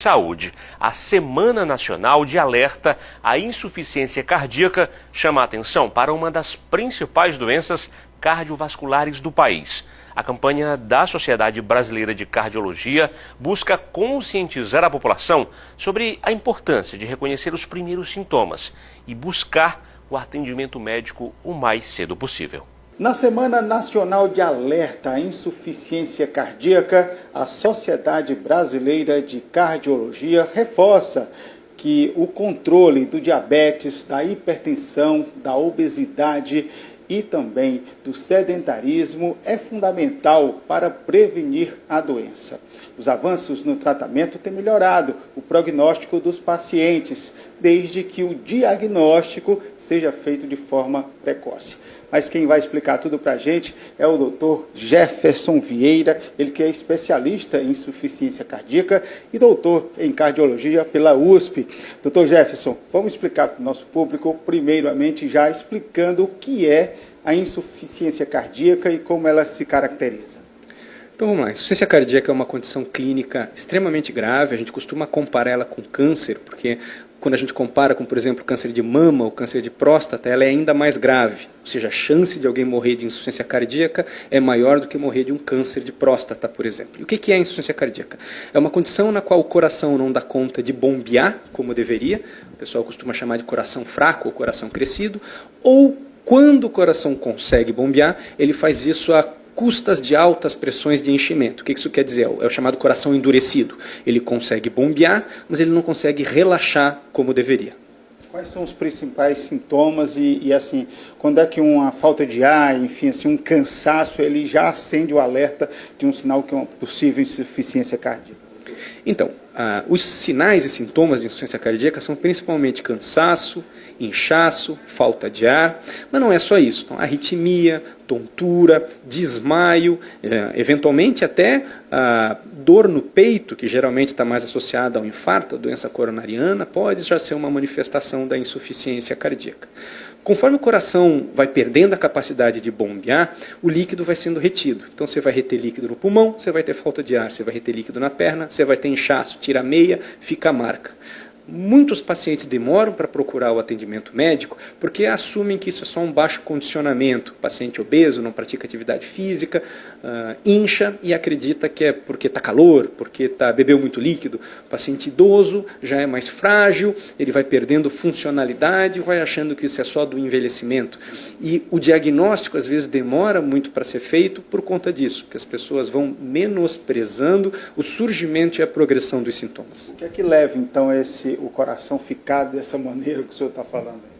Saúde. A Semana Nacional de Alerta à Insuficiência Cardíaca chama a atenção para uma das principais doenças cardiovasculares do país. A campanha da Sociedade Brasileira de Cardiologia busca conscientizar a população sobre a importância de reconhecer os primeiros sintomas e buscar o atendimento médico o mais cedo possível. Na Semana Nacional de Alerta à Insuficiência Cardíaca, a Sociedade Brasileira de Cardiologia reforça que o controle do diabetes, da hipertensão, da obesidade e também do sedentarismo é fundamental para prevenir a doença. Os avanços no tratamento têm melhorado o prognóstico dos pacientes, desde que o diagnóstico seja feito de forma precoce. Mas quem vai explicar tudo para a gente é o Dr. Jefferson Vieira, ele que é especialista em insuficiência cardíaca e doutor em cardiologia pela USP. Dr. Jefferson, vamos explicar para o nosso público, primeiramente já explicando o que é a insuficiência cardíaca e como ela se caracteriza. Então vamos lá, a insuficiência cardíaca é uma condição clínica extremamente grave, a gente costuma comparar ela com câncer, porque quando a gente compara com, por exemplo, câncer de mama ou câncer de próstata, ela é ainda mais grave. Ou seja, a chance de alguém morrer de insuficiência cardíaca é maior do que morrer de um câncer de próstata, por exemplo. E o que é a insuficiência cardíaca? É uma condição na qual o coração não dá conta de bombear como deveria, o pessoal costuma chamar de coração fraco ou coração crescido, ou quando o coração consegue bombear, ele faz isso a custas de altas pressões de enchimento. O que isso quer dizer? É o chamado coração endurecido. Ele consegue bombear, mas ele não consegue relaxar como deveria. Quais são os principais sintomas e assim, quando é que uma falta de ar, enfim, assim, um cansaço, ele já acende o alerta de um sinal que é uma possível insuficiência cardíaca? Então, os sinais e sintomas de insuficiência cardíaca são principalmente cansaço, inchaço, falta de ar, mas não é só isso. Então, arritmia, tontura, desmaio, eventualmente até dor no peito, que geralmente está mais associada ao infarto, a doença coronariana, pode já ser uma manifestação da insuficiência cardíaca. Conforme o coração vai perdendo a capacidade de bombear, o líquido vai sendo retido. Então você vai reter líquido no pulmão, você vai ter falta de ar, você vai reter líquido na perna, você vai ter inchaço, tira a meia, fica a marca. Muitos pacientes demoram para procurar o atendimento médico porque assumem que isso é só um baixo condicionamento. O paciente obeso não pratica atividade física, incha e acredita que é porque está calor, porque bebeu muito líquido. O paciente idoso já é mais frágil, ele vai perdendo funcionalidade e vai achando que isso é só do envelhecimento. E o diagnóstico às vezes demora muito para ser feito por conta disso, que as pessoas vão menosprezando o surgimento e a progressão dos sintomas. O que é que leva então o coração ficar dessa maneira que o senhor está falando?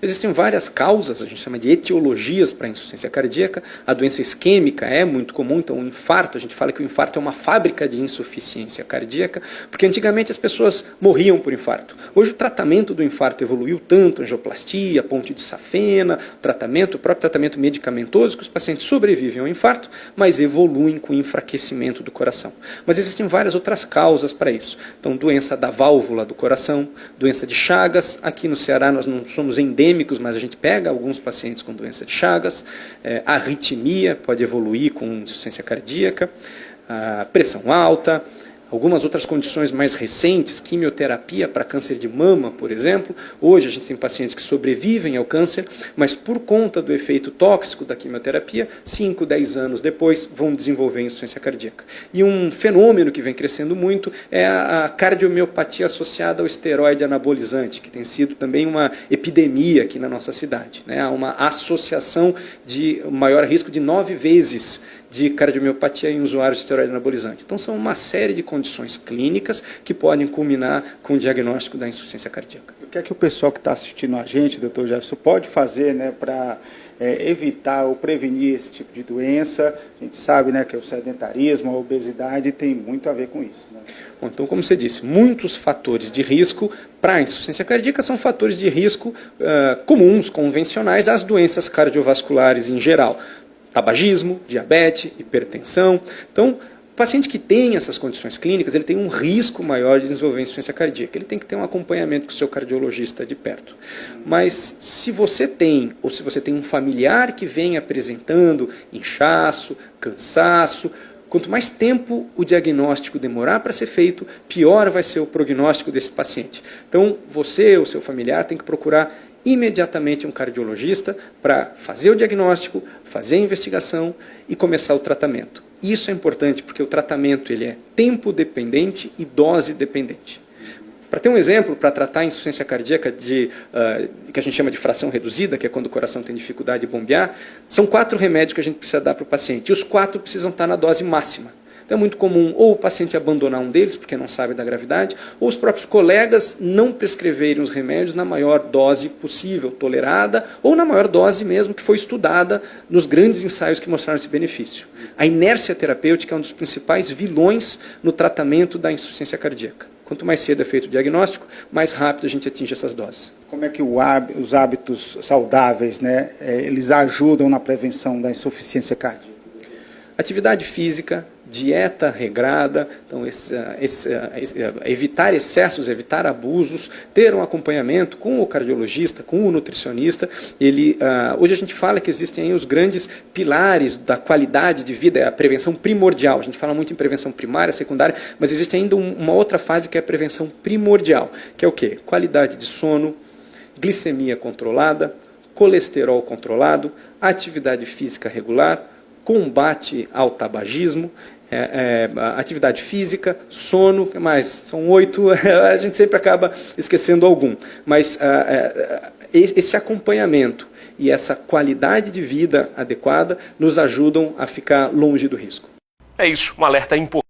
Existem várias causas, a gente chama de etiologias para a insuficiência cardíaca. A doença isquêmica é muito comum, então o infarto, a gente fala que o infarto é uma fábrica de insuficiência cardíaca, porque antigamente as pessoas morriam por infarto. Hoje o tratamento do infarto evoluiu tanto, angioplastia, ponte de safena, o próprio tratamento medicamentoso, que os pacientes sobrevivem ao infarto, mas evoluem com o enfraquecimento do coração. Mas existem várias outras causas para isso. Então, doença da válvula do coração, doença de Chagas, aqui no Ceará nós não somos endêmicos, mas a gente pega alguns pacientes com doença de Chagas, arritmia pode evoluir com insuficiência cardíaca, pressão alta, algumas outras condições mais recentes, quimioterapia para câncer de mama, por exemplo. Hoje a gente tem pacientes que sobrevivem ao câncer, mas por conta do efeito tóxico da quimioterapia, 5, 10 anos depois vão desenvolver insuficiência cardíaca. E um fenômeno que vem crescendo muito é a cardiomiopatia associada ao esteroide anabolizante, que tem sido também uma epidemia aqui na nossa cidade, né? Há uma associação de maior risco de 9 vezes de cardiomiopatia em usuários de esteroide anabolizante. Então são uma série de condições clínicas que podem culminar com o diagnóstico da insuficiência cardíaca. O que é que o pessoal que está assistindo a gente, doutor Jefferson, pode fazer, né, para evitar ou prevenir esse tipo de doença? A gente sabe, né, que o sedentarismo, a obesidade tem muito a ver com isso, né? Bom, então, como você disse, muitos fatores de risco para a insuficiência cardíaca são fatores de risco comuns, convencionais às doenças cardiovasculares em geral. Tabagismo, diabetes, hipertensão. Então, o paciente que tem essas condições clínicas, ele tem um risco maior de desenvolver insuficiência cardíaca. Ele tem que ter um acompanhamento com o seu cardiologista de perto. Mas se você tem, ou se você tem um familiar que vem apresentando inchaço, cansaço, Quanto mais tempo o diagnóstico demorar para ser feito, pior vai ser o prognóstico desse paciente. Então, você ou seu familiar tem que procurar imediatamente um cardiologista para fazer o diagnóstico, fazer a investigação e começar o tratamento. Isso é importante porque o tratamento ele é tempo dependente e dose dependente. Para ter um exemplo, para tratar a insuficiência cardíaca que a gente chama de fração reduzida, que é quando o coração tem dificuldade de bombear, são 4 remédios que a gente precisa dar para o paciente. E os 4 precisam estar na dose máxima. Então é muito comum ou o paciente abandonar um deles, porque não sabe da gravidade, ou os próprios colegas não prescreverem os remédios na maior dose possível, tolerada, ou na maior dose mesmo que foi estudada nos grandes ensaios que mostraram esse benefício. A inércia terapêutica é um dos principais vilões no tratamento da insuficiência cardíaca. Quanto mais cedo é feito o diagnóstico, mais rápido a gente atinge essas doses. Como é que os hábitos saudáveis, né, eles ajudam na prevenção da insuficiência cardíaca? Atividade física, dieta regrada, então evitar excessos, evitar abusos, ter um acompanhamento com o cardiologista, com o nutricionista. Hoje a gente fala que existem aí os grandes pilares da qualidade de vida, é a prevenção primordial. A gente fala muito em prevenção primária, secundária, mas existe ainda uma outra fase que é a prevenção primordial, que é o quê? Qualidade de sono, glicemia controlada, colesterol controlado, atividade física regular, combate ao tabagismo, atividade física, sono, o que mais? São 8, a gente sempre acaba esquecendo algum. Mas esse acompanhamento e essa qualidade de vida adequada nos ajudam a ficar longe do risco. É isso, um alerta importante.